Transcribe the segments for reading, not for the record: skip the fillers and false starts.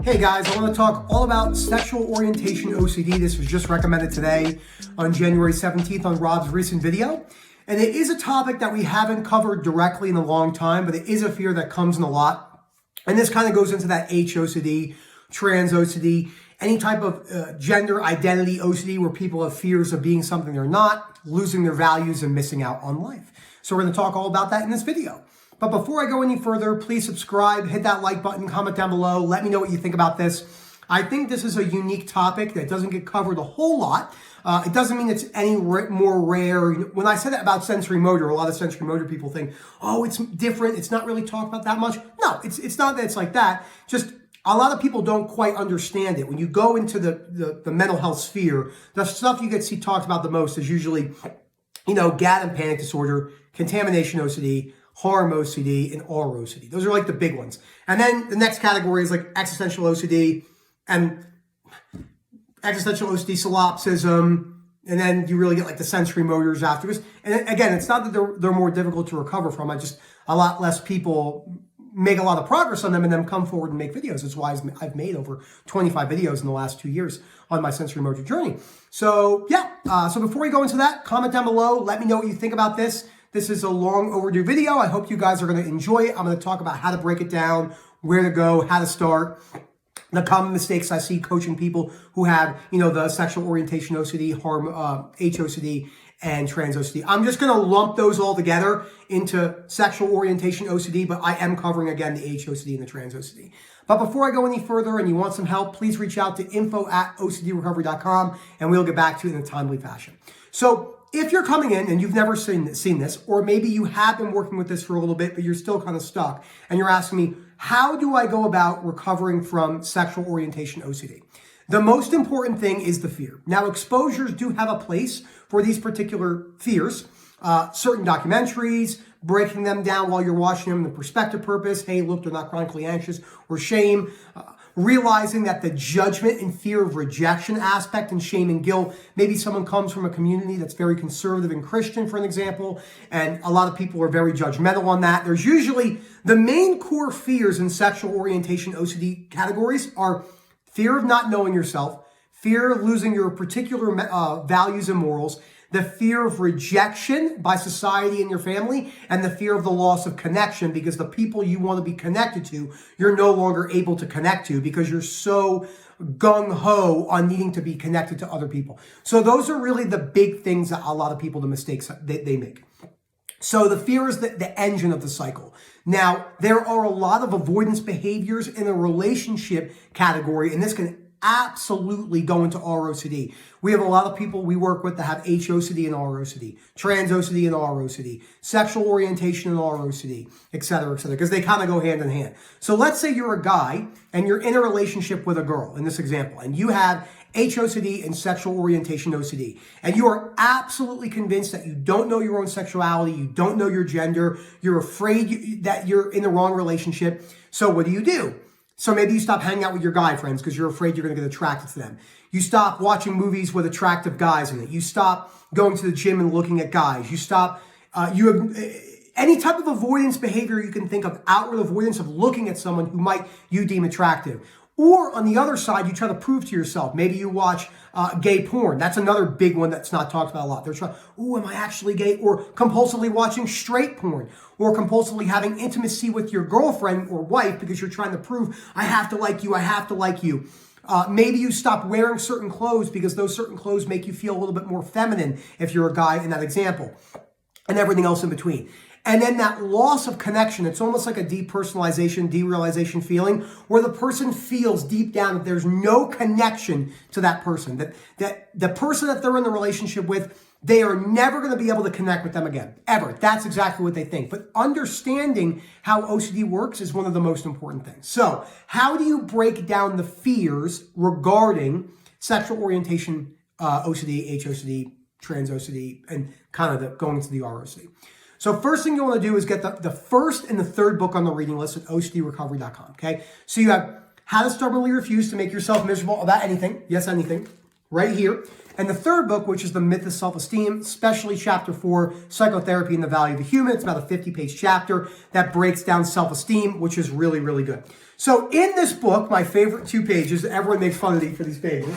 Hey guys, I want to talk all about sexual orientation OCD. This was just recommended today on January 17th on Rob's recent video. And it is a topic that we haven't covered directly in a long time, but it is a fear that comes in a lot. And this kind of goes into that HOCD, trans OCD, any type of gender identity OCD where people have fears of being something they're not, losing their values, and missing out on life. So we're going to talk all about that in this video. But before I go any further, please subscribe, hit that like button, comment down below. Let me know what you think about this. I think this is a unique topic that doesn't get covered a whole lot. It doesn't mean it's any more rare. When I said that about sensory motor, a lot of sensory motor people think, oh, it's different. It's not really talked about that much. No, it's not that it's like that. Just a lot of people don't quite understand it. When you go into the mental health sphere, the stuff you get to see talked about the most is usually, GAD and panic disorder, contamination OCD, harm OCD, and R OCD. Those are like the big ones. And then the next category is like existential OCD and existential OCD solipsism. And then you really get like the sensory motors afterwards. And again, it's not that they're more difficult to recover from. A lot less people make a lot of progress on them and then come forward and make videos. That's why I've made over 25 videos in the last 2 years on my sensory motor journey. So yeah, so before we go into that, comment down below. Let me know what you think about this. This is a long overdue video. I hope you guys are going to enjoy it. I'm going to talk about how to break it down, where to go, how to start, the common mistakes I see coaching people who have, the sexual orientation OCD, harm, HOCD, and trans OCD. I'm just going to lump those all together into sexual orientation OCD, but I am covering, again, the HOCD and the trans OCD. But before I go any further and you want some help, please reach out to info@OCDrecovery.com and we'll get back to you in a timely fashion. So if you're coming in and you've never seen this, or maybe you have been working with this for a little bit, but you're still kind of stuck, and you're asking me, how do I go about recovering from sexual orientation OCD? The most important thing is the fear. Now, exposures do have a place for these particular fears. Certain documentaries, breaking them down while you're watching them, the perspective purpose, hey, look, they're not chronically anxious, or shame, realizing that the judgment and fear of rejection aspect and shame and guilt, maybe someone comes from a community that's very conservative and Christian, for an example, and a lot of people are very judgmental on that. There's usually the main core fears in sexual orientation OCD categories are fear of not knowing yourself, fear of losing your particular values and morals, the fear of rejection by society and your family, and the fear of the loss of connection because the people you want to be connected to, you're no longer able to connect to because you're so gung-ho on needing to be connected to other people. So those are really the big things that a lot of people, the mistakes that they make. So the fear is the engine of the cycle. Now, there are a lot of avoidance behaviors in a relationship category, and this can absolutely go into ROCD. We have a lot of people we work with that have HOCD and ROCD, trans OCD and ROCD, sexual orientation and ROCD, et cetera, because they kind of go hand in hand. So let's say you're a guy and you're in a relationship with a girl in this example, and you have HOCD and sexual orientation OCD, and you are absolutely convinced that you don't know your own sexuality, you don't know your gender, you're afraid that you're in the wrong relationship. So what do? So maybe you stop hanging out with your guy friends because you're afraid you're going to get attracted to them. You stop watching movies with attractive guys in it. You stop going to the gym and looking at guys. You stop, you have any type of avoidance behavior you can think of, outward avoidance of looking at someone who you deem attractive. Or on the other side, you try to prove to yourself. Maybe you watch gay porn. That's another big one that's not talked about a lot. They're trying, am I actually gay? Or compulsively watching straight porn. Or compulsively having intimacy with your girlfriend or wife because you're trying to prove, I have to like you, I have to like you. Maybe you stop wearing certain clothes because those certain clothes make you feel a little bit more feminine if you're a guy in that example. And everything else in between. And then that loss of connection, it's almost like a depersonalization, derealization feeling where the person feels deep down that there's no connection to that person, that the person that they're in the relationship with, they are never going to be able to connect with them again, ever. That's exactly what they think. But understanding how OCD works is one of the most important things. So how do you break down the fears regarding sexual orientation, OCD, HOCD, trans OCD, and kind of going into the ROCD? So first thing you want to do is get the first and the third book on the reading list at OCDrecovery.com, okay? So you have How to Stubbornly Refuse to Make Yourself Miserable About Anything, yes, anything, right here. And the third book, which is The Myth of Self-Esteem, especially chapter 4, Psychotherapy and the Value of the Human. It's about a 50-page chapter that breaks down self-esteem, which is really, really good. So in this book, my favorite 2 pages, everyone makes fun of me for these pages,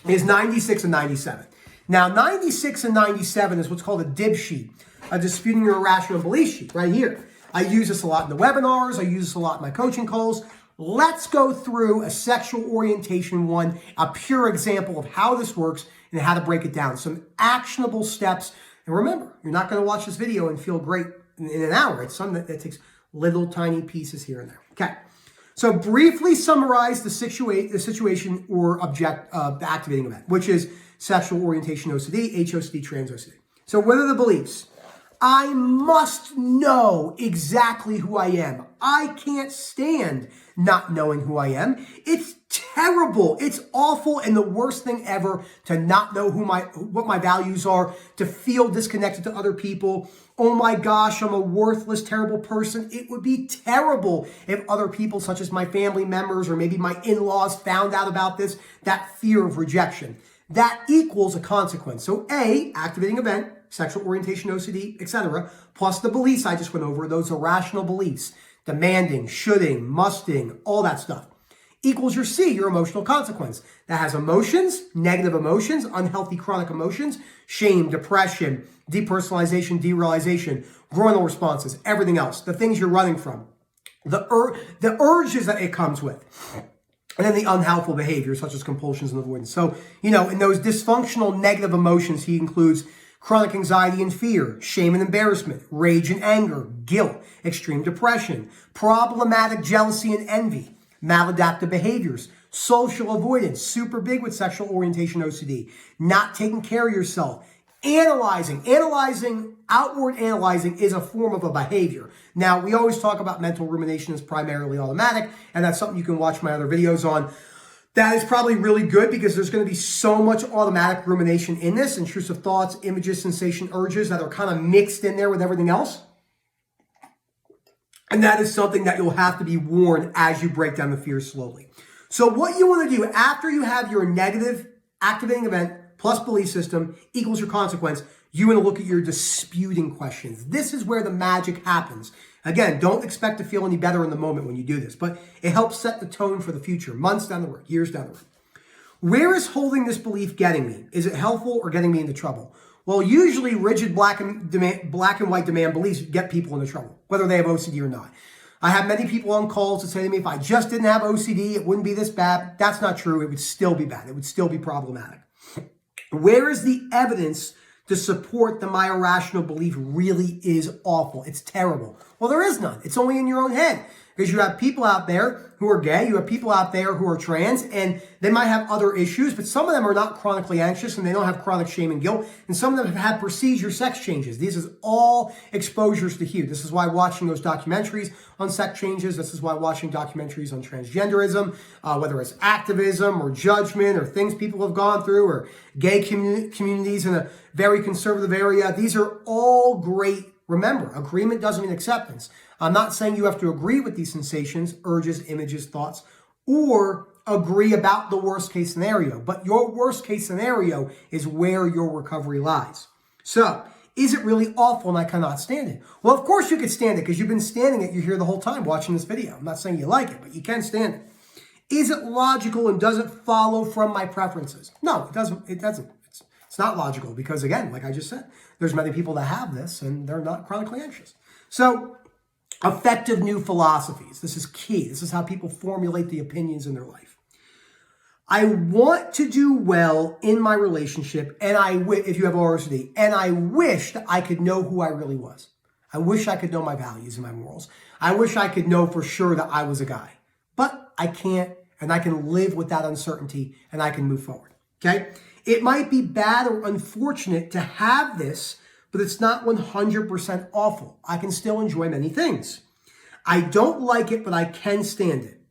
is 96 and 97. Now, 96 and 97 is what's called a DIB sheet, a disputing your irrational belief sheet, right here. I use this a lot in the webinars. I use this a lot in my coaching calls. Let's go through a sexual orientation one, a pure example of how this works and how to break it down. Some actionable steps. And remember, you're not going to watch this video and feel great in an hour. It's something that takes little tiny pieces here and there. Okay. So briefly summarize the situation or object of the activating event, which is sexual orientation OCD, HOCD, trans OCD. So what are the beliefs? I must know exactly who I am. I can't stand not knowing who I am. It's terrible. It's awful and the worst thing ever to not know what my values are, to feel disconnected to other people. Oh my gosh, I'm a worthless, terrible person. It would be terrible if other people, such as my family members or maybe my in-laws, found out about this, that fear of rejection. That equals a consequence. So A, activating event, sexual orientation OCD, etc., plus the beliefs I just went over, those irrational beliefs, demanding, shoulding, musting, all that stuff, equals your C, your emotional consequence. That has emotions, negative emotions, unhealthy chronic emotions, shame, depression, depersonalization, derealization, groinal responses, everything else, the things you're running from, the urges that it comes with. And then the unhelpful behaviors such as compulsions and avoidance. So, in those dysfunctional negative emotions, he includes chronic anxiety and fear, shame and embarrassment, rage and anger, guilt, extreme depression, problematic jealousy and envy, maladaptive behaviors, social avoidance, super big with sexual orientation OCD, not taking care of yourself, outward analyzing is a form of a behavior. Now, we always talk about mental rumination as primarily automatic, and that's something you can watch my other videos on. That is probably really good because there's going to be so much automatic rumination in this, intrusive thoughts, images, sensation, urges that are kind of mixed in there with everything else. And that is something that you'll have to be warned as you break down the fears slowly. So what you want to do after you have your negative activating event plus belief system equals your consequence, you want to look at your disputing questions. This is where the magic happens. Again, don't expect to feel any better in the moment when you do this, but it helps set the tone for the future, months down the road, years down the road. Where is holding this belief getting me? Is it helpful or getting me into trouble? Well, usually rigid black and white demand beliefs get people into trouble, whether they have OCD or not. I have many people on calls that say to me, if I just didn't have OCD, it wouldn't be this bad. That's not true. It would still be bad. It would still be problematic. Where is the evidence to support that my irrational belief really is awful? It's terrible. Well, there is none. It's only in your own head. Because you have people out there who are gay, you have people out there who are trans, and they might have other issues, but some of them are not chronically anxious and they don't have chronic shame and guilt, and some of them have had procedure sex changes. These is all exposures to hue. This is why watching those documentaries on sex changes, this is why watching documentaries on transgenderism, whether it's activism or judgment or things people have gone through or gay communities in a very conservative area, these are all great. Remember, agreement doesn't mean acceptance. I'm not saying you have to agree with these sensations, urges, images, thoughts, or agree about the worst case scenario. But your worst case scenario is where your recovery lies. So, is it really awful and I cannot stand it? Well, of course you could stand it because you've been standing it. You're here the whole time watching this video. I'm not saying you like it, but you can stand it. Is it logical and does it follow from my preferences? No, it doesn't. It doesn't. It's not logical because, again, like I just said, there's many people that have this and they're not chronically anxious. So, effective new philosophies. This is key. This is how people formulate the opinions in their life. I want to do well in my relationship, and if you have OCD, and I wish that I could know who I really was. I wish I could know my values and my morals. I wish I could know for sure that I was a guy. But I can't, and I can live with that uncertainty, and I can move forward. Okay? It might be bad or unfortunate to have this, but it's not 100% awful. I can still enjoy many things. I don't like it, but I can stand it.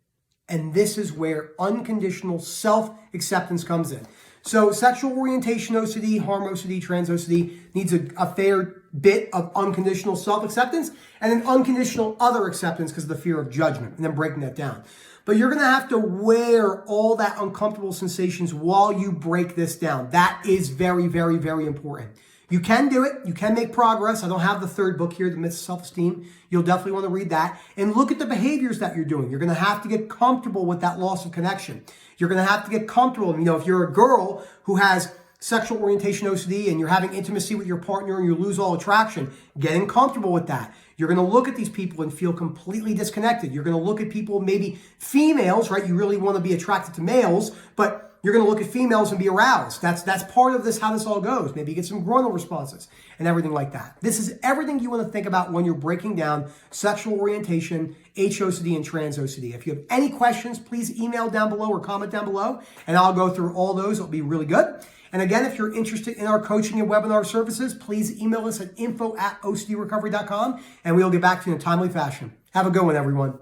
And this is where unconditional self-acceptance comes in. So sexual orientation OCD, harm OCD, trans OCD needs a fair bit of unconditional self-acceptance and then unconditional other acceptance because of the fear of judgment and then breaking that down. But you're going to have to wear all that uncomfortable sensations while you break this down. That is very, very, very important. You can do it. You can make progress. I don't have the third book here, The Myths of Self-Esteem. You'll definitely want to read that. And look at the behaviors that you're doing. You're going to have to get comfortable with that loss of connection. You're going to have to get comfortable. If you're a girl who has sexual orientation OCD and you're having intimacy with your partner and you lose all attraction, getting comfortable with that. You're going to look at these people and feel completely disconnected. You're going to look at people, maybe females, right? You really want to be attracted to males, but you're going to look at females and be aroused. That's part of this, how this all goes. Maybe you get some groinal responses and everything like that. This is everything you want to think about when you're breaking down sexual orientation, HOCD, and trans OCD. If you have any questions, please email down below or comment down below, and I'll go through all those. It'll be really good. And again, if you're interested in our coaching and webinar services, please email us at info@ocdrecovery.com, and we'll get back to you in a timely fashion. Have a good one, everyone.